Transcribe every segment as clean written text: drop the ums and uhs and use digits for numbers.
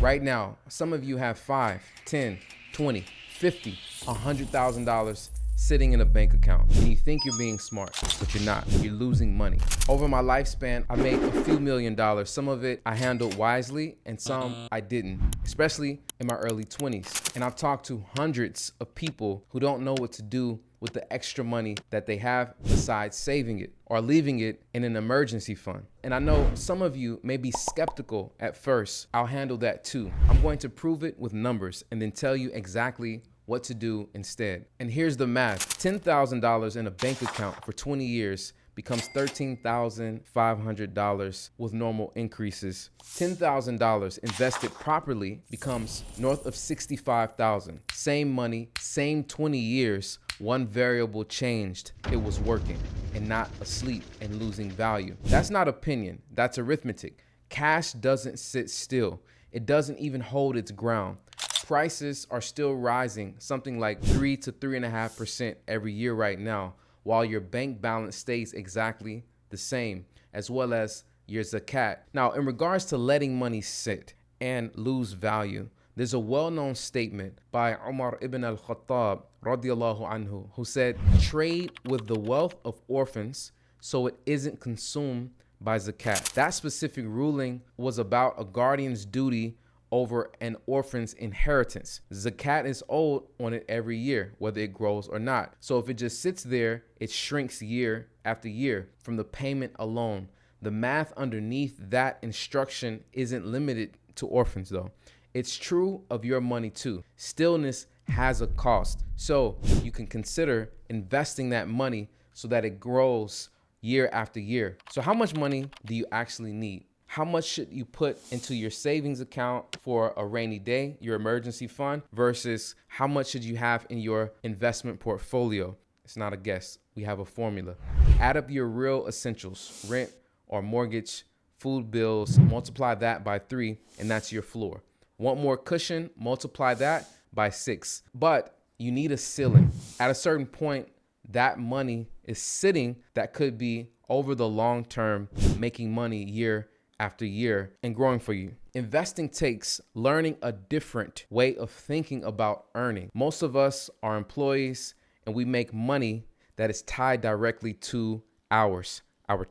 Right now, some of you have $5, $10, $20, $50, $100,000 sitting in a bank account, and you think you're being smart, but you're not. You're losing money. Over my lifespan, I made a few $1,000,000. Some of it I handled wisely, and some I didn't, especially in my early 20s. And I've talked to hundreds of people who don't know what to do with the extra money that they have besides saving it or leaving it in an emergency fund. And I know some of you may be skeptical at first. I'll handle that too. I'm going to prove it with numbers and then tell you exactly what to do instead. And here's the math. $10,000 in a bank account for 20 years becomes $13,500 with normal increases. $10,000 invested properly becomes north of $65,000. Same money, same 20 years, one variable changed. It was working and not asleep and losing value. That's not opinion, that's arithmetic. Cash doesn't sit still. It doesn't even hold its ground. Prices are still rising, something like 3 to 3.5% every year right now, while your bank balance stays exactly the same, as well as your zakat. Now, in regards to letting money sit and lose value, there's a well-known statement by Umar ibn al-Khattab radiyallahu anhu, who said, trade with the wealth of orphans so it isn't consumed by zakat. That specific ruling was about a guardian's duty over an orphan's inheritance. Zakat is owed on it every year, whether it grows or not. So if it just sits there, it shrinks year after year from the payment alone. The math underneath that instruction isn't limited to orphans though. It's true of your money too. Stillness has a cost. So you can consider investing that money so that it grows year after year. So how much money do you actually need? How much should you put into your savings account for a rainy day, your emergency fund, versus how much should you have in your investment portfolio? It's not a guess. We have a formula. Add up your real essentials, rent or mortgage, food bills, multiply that by 3, and that's your floor. Want more cushion? Multiply that by 6. But you need a ceiling. At a certain point, that money is sitting that could be over the long term, making money year after year and growing for you. Investing takes learning a different way of thinking about earning. Most of us are employees and we make money that is tied directly to our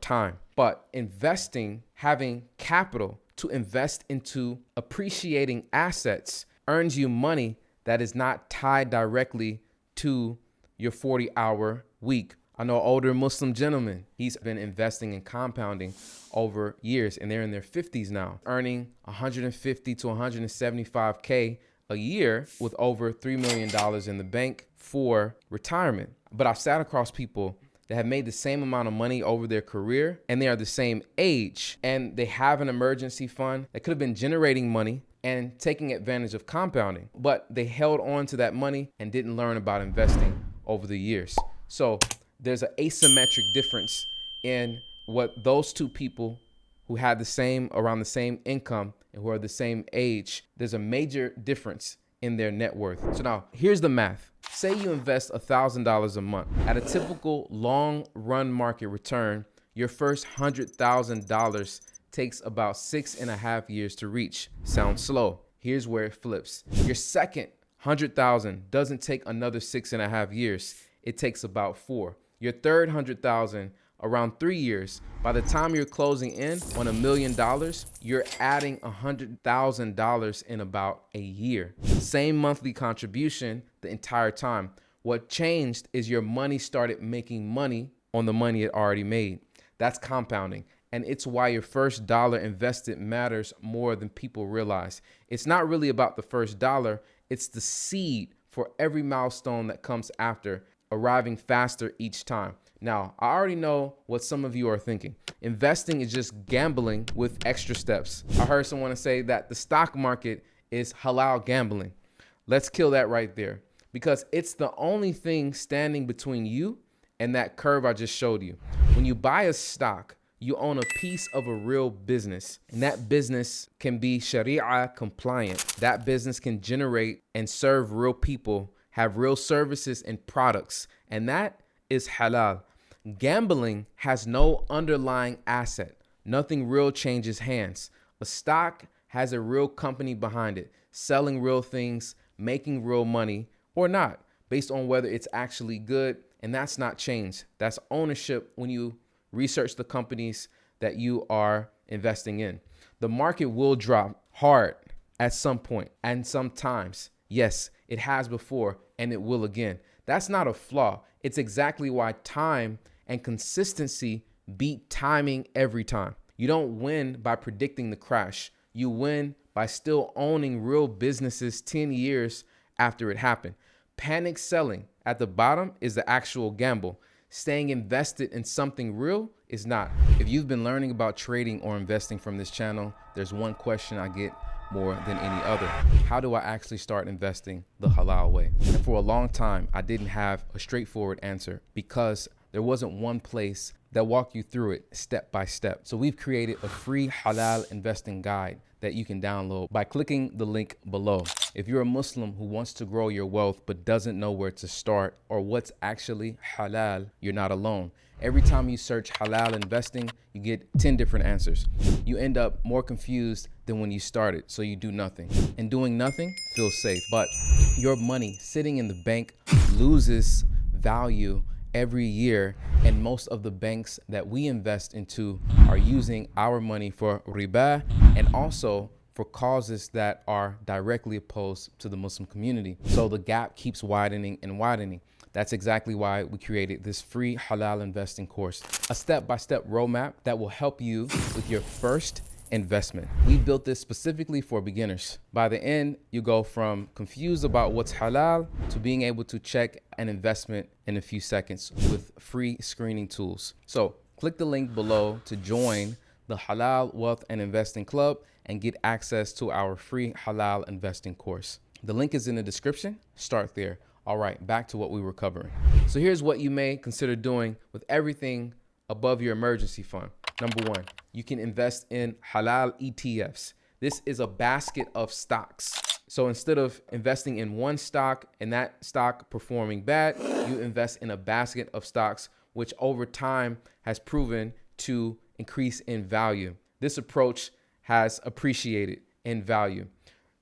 time. But investing, having capital to invest into appreciating assets, earns you money that is not tied directly to your 40-hour week. I know an older Muslim gentleman, he's been investing in compounding over years and they're in their 50s now, earning 150 to 175K a year with over $3 million in the bank for retirement. But I've sat across people that have made the same amount of money over their career and they are the same age and they have an emergency fund that could have been generating money and taking advantage of compounding, but they held on to that money and didn't learn about investing over the years. So there's an asymmetric difference in what those two people who had around the same income and who are the same age, there's a major difference in their net worth. So now here's the math. Say you invest $1,000 a month. At a typical long run market return, your first $100,000 takes about 6.5 years to reach. Sounds slow. Here's where it flips. Your second $100,000 doesn't take another 6.5 years. It takes about 4. Your third $100,000 around 3 years. By the time you're closing in on $1 million, you're adding $100,000 in about a year. Same monthly contribution the entire time. What changed is your money started making money on the money it already made. That's compounding. And it's why your first dollar invested matters more than people realize. It's not really about the first dollar. It's the seed for every milestone that comes after, arriving faster each time. Now, I already know what some of you are thinking. Investing is just gambling with extra steps. I heard someone say that the stock market is halal gambling. Let's kill that right there, because it's the only thing standing between you and that curve I just showed you. When you buy a stock, you own a piece of a real business, and that business can be Sharia compliant. That business can generate and serve real people, have real services and products, and that is halal. Gambling has no underlying asset. Nothing real changes hands. A stock has a real company behind it, selling real things, making real money, or not, based on whether it's actually good. And that's not change. That's ownership when you research the companies that you are investing in. The market will drop hard at some point and sometimes. Yes, it has before and it will again. That's not a flaw. It's exactly why time and consistency beat timing every time. You don't win by predicting the crash. You win by still owning real businesses 10 years after it happened. Panic selling at the bottom is the actual gamble. Staying invested in something real is not. If you've been learning about trading or investing from this channel, there's one question I get more than any other. How do I actually start investing the halal way? And for a long time, I didn't have a straightforward answer because there wasn't one place that walked you through it step by step. So we've created a free halal investing guide that you can download by clicking the link below. If you're a Muslim who wants to grow your wealth but doesn't know where to start or what's actually halal, you're not alone. Every time you search halal investing, you get 10 different answers. You end up more confused than when you started, so you do nothing. And doing nothing feels safe, but your money sitting in the bank loses value every year, and most of the banks that we invest into are using our money for riba and also for causes that are directly opposed to the Muslim community. So the gap keeps widening and widening. That's exactly why we created this free halal investing course, a step-by-step roadmap that will help you with your first investment. We built this specifically for beginners. By the end, you go from confused about what's halal to being able to check an investment in a few seconds with free screening tools. So click the link below to join the Halal Wealth and Investing Club and get access to our free halal investing course. The link is in the description. Start there. All right, back to what we were covering. So here's what you may consider doing with everything above your emergency fund. Number one, you can invest in halal ETFs. This is a basket of stocks. So instead of investing in one stock and that stock performing bad, you invest in a basket of stocks, which over time has proven to increase in value. This approach has appreciated in value.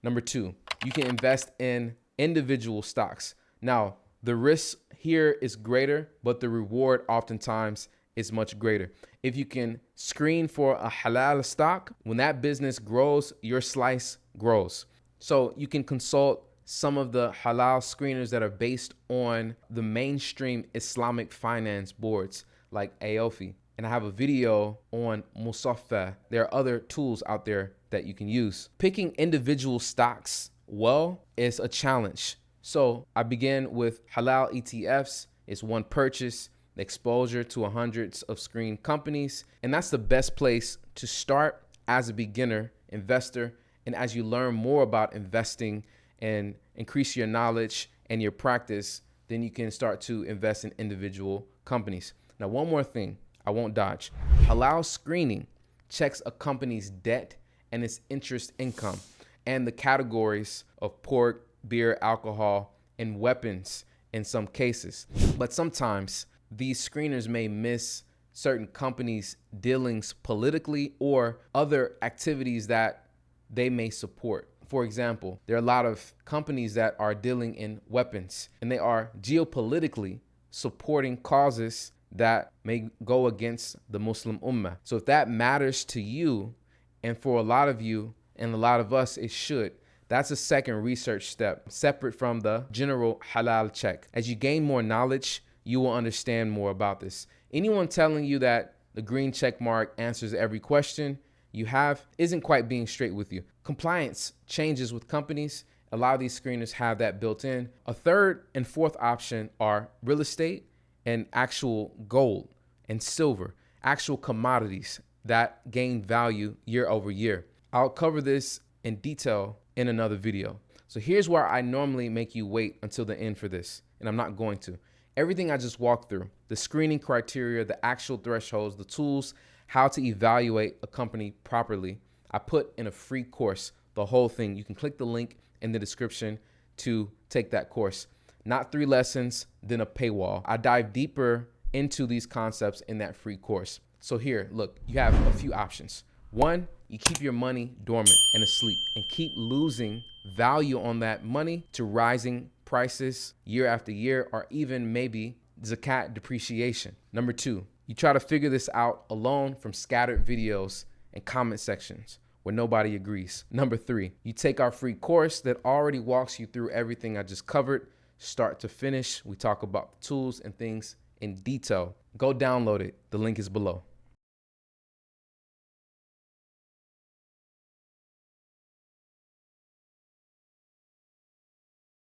Number two, you can invest in individual stocks. Now, the risk here is greater, but the reward oftentimes is much greater. If you can screen for a halal stock, when that business grows, your slice grows. So you can consult some of the halal screeners that are based on the mainstream Islamic finance boards like AOFI. And I have a video on Musaffa. There are other tools out there that you can use. Picking individual stocks well is a challenge. So I began with halal ETFs. It's one purchase, exposure to hundreds of screened companies. And that's the best place to start as a beginner investor. And as you learn more about investing and increase your knowledge and your practice, then you can start to invest in individual companies. Now, one more thing I won't dodge. Halal screening checks a company's debt and its interest income and the categories of pork, beer, alcohol, and weapons in some cases. But sometimes these screeners may miss certain companies' dealings politically or other activities that they may support. For example, there are a lot of companies that are dealing in weapons and they are geopolitically supporting causes that may go against the Muslim Ummah. So if that matters to you, and for a lot of you and a lot of us, it should, that's a second research step separate from the general halal check. As you gain more knowledge, you will understand more about this. Anyone telling you that the green check mark answers every question you have isn't quite being straight with you. Compliance changes with companies. A lot of these screeners have that built in. A third and fourth option are real estate and actual gold and silver, actual commodities that gain value year over year. I'll cover this in detail in another video. So here's where I normally make you wait until the end for this, and I'm not going to. Everything I just walked through, the screening criteria, the actual thresholds, the tools, how to evaluate a company properly, I put in a free course, the whole thing. You can click the link in the description to take that course. Not 3 lessons, then a paywall. I dive deeper into these concepts in that free course. So here, look, you have a few options. One, you keep your money dormant and asleep and keep losing value on that money to rising prices year after year, or even maybe zakat depreciation. Number two, you try to figure this out alone from scattered videos and comment sections where nobody agrees. Number three, you take our free course that already walks you through everything I just covered, start to finish. We talk about tools and things in detail. Go download it. The link is below.